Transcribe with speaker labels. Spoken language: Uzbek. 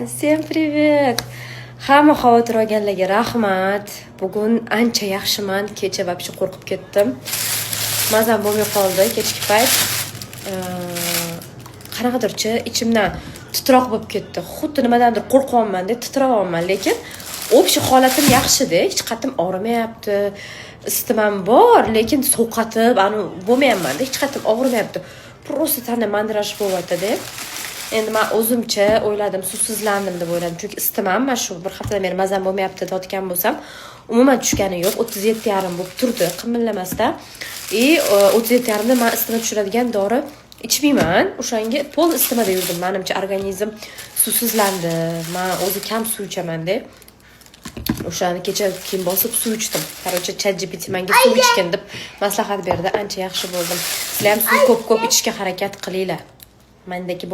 Speaker 1: Всем привет. Hamma xavotir olganlarga rahmat. Bugun ancha yaxshiman. Kecha vobshe qo'rqib ketdim. Mazam bo'lmay qoldi kechki payt. Qanaqadirchi ichimdan titroq bo'lib ketdi. Xuddi nimadandir qo'rqyapman deb titrayapman, lekin общий holatim yaxshi-da. Hech qatim og'rimayapti. Isitmam bor, lekin sovqatib, bo'lmayapman-da. Hech qatim og'rimayapti. Просто tana mandrash bo'lyapti-da. Endi men o'zimcha o'yladim, suvsizlandim deb o'yladim. Chunki isitmam, men shu bir haftadan beri mazam bo'lmayapti deyotgan bo'lsam, umuman tushgani yo'q. 37,5 bo'lib turdi, qimirlamasdan. 37,5 da men isitma tushiradigan dori ichmayman. O'shanga pol isitmada yurdim. Menimcha organizm suvsizlandi. Men o'zi kam suv ichaman-da. O'shani kecha keyin bosib suv ichdim. Короче, ChatGPT menga suv ichgin deb maslahat berdi. Ancha yaxshi bo'ldim. Sizlar ham suv ko'p-ko'p ichishga harakat qilinglar. Mendagi